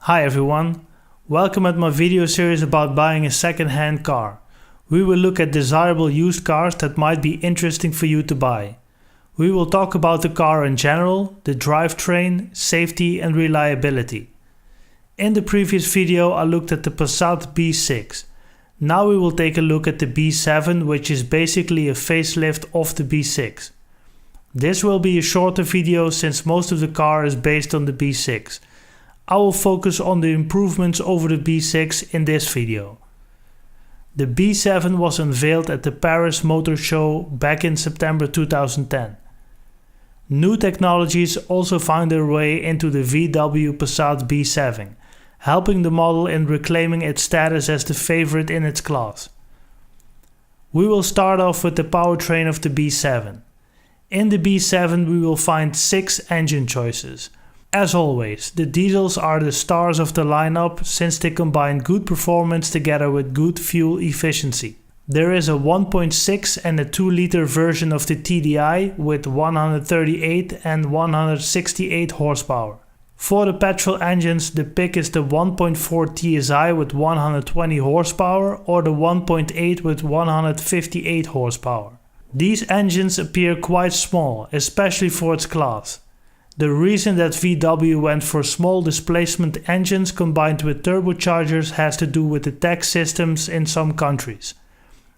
Hi everyone, welcome at my video series about buying a second-hand car. We will look at desirable used cars that might be interesting for you to buy. We will talk about the car in general, the drivetrain, safety and reliability. In the previous video I looked at the Passat B6. Now we will take a look at the B7, which is basically a facelift of the B6. This will be a shorter video since most of the car is based on the B6. I will focus on the improvements over the B6 in this video. The B7 was unveiled at the Paris Motor Show back in September 2010. New technologies also found their way into the VW Passat B7, helping the model in reclaiming its status as the favorite in its class. We will start off with the powertrain of the B7. In the B7 we will find 6 engine choices. As always, the diesels are the stars of the lineup since they combine good performance together with good fuel efficiency. There is a 1.6 and a 2-liter version of the TDI with 138 and 168 horsepower. For the petrol engines, the pick is the 1.4 TSI with 120 horsepower or the 1.8 with 158 horsepower. These engines appear quite small, especially for its class. The reason that VW went for small displacement engines combined with turbochargers has to do with the tax systems in some countries.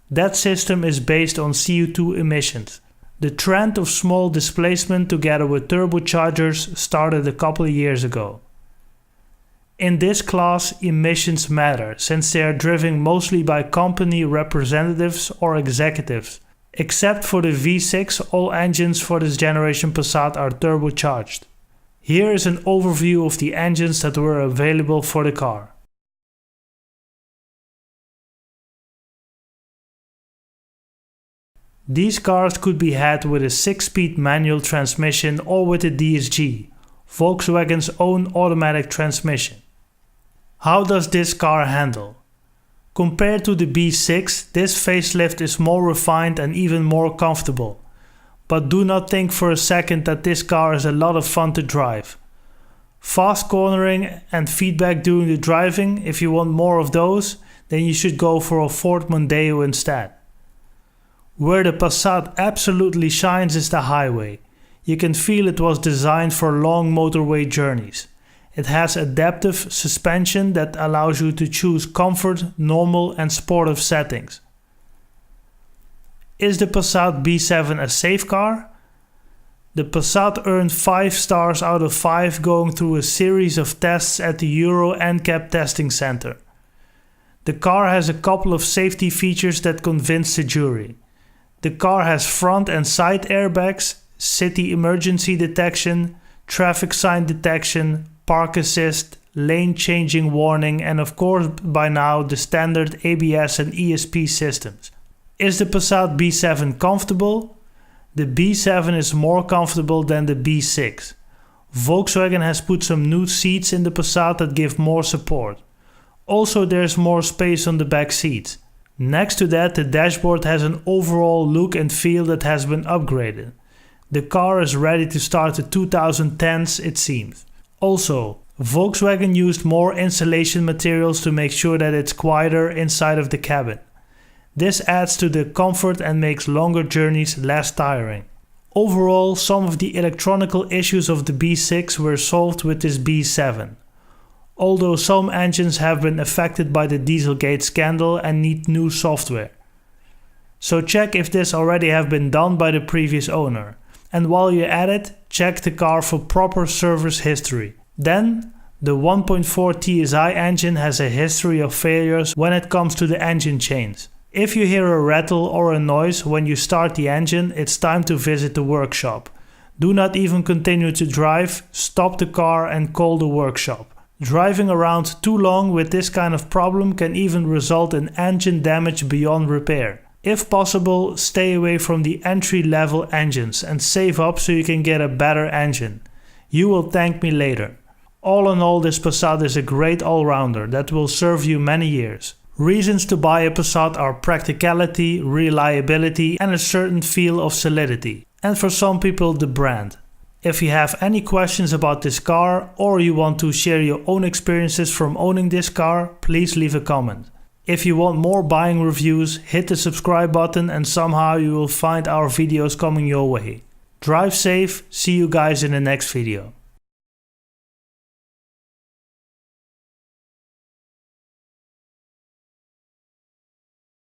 That system is based on CO2 emissions. The trend of small displacement together with turbochargers started a couple of years ago. In this class, emissions matter since they are driven mostly by company representatives or executives. Except for the V6, all engines for this generation Passat are turbocharged. Here is an overview of the engines that were available for the car. These cars could be had with a 6-speed manual transmission or with a DSG, Volkswagen's own automatic transmission. How does this car handle? Compared to the B6, this facelift is more refined and even more comfortable. But do not think for a second that this car is a lot of fun to drive. Fast cornering and feedback during the driving, if you want more of those, then you should go for a Ford Mondeo instead. Where the Passat absolutely shines is the highway. You can feel it was designed for long motorway journeys. It has adaptive suspension that allows you to choose comfort, normal and sportive settings. Is the Passat B7 a safe car? The Passat earned 5 stars out of 5 going through a series of tests at the Euro NCAP testing center. The car has a couple of safety features that convinced the jury. The car has front and side airbags, city emergency detection, traffic sign detection, park assist, lane changing warning and of course by now the standard ABS and ESP systems. Is the Passat B7 comfortable? The B7 is more comfortable than the B6. Volkswagen has put some new seats in the Passat that give more support. Also there's more space on the back seats. Next to that, the dashboard has an overall look and feel that has been upgraded. The car is ready to start the 2010s it seems. Also, Volkswagen used more insulation materials to make sure that it's quieter inside of the cabin. This adds to the comfort and makes longer journeys less tiring. Overall, some of the electronical issues of the B6 were solved with this B7. Although some engines have been affected by the Dieselgate scandal and need new software. So check if this already have been done by the previous owner. And while you're at it, check the car for proper service history. Then, the 1.4 TSI engine has a history of failures when it comes to the engine chains. If you hear a rattle or a noise when you start the engine, it's time to visit the workshop. Do not even continue to drive, stop the car and call the workshop. Driving around too long with this kind of problem can even result in engine damage beyond repair. If possible, stay away from the entry-level engines and save up so you can get a better engine. You will thank me later. All in all, this Passat is a great all-rounder that will serve you many years. Reasons to buy a Passat are practicality, reliability and a certain feel of solidity. And for some people, the brand. If you have any questions about this car or you want to share your own experiences from owning this car, please leave a comment. If you want more buying reviews, hit the subscribe button and somehow you will find our videos coming your way. Drive safe, see you guys in the next video.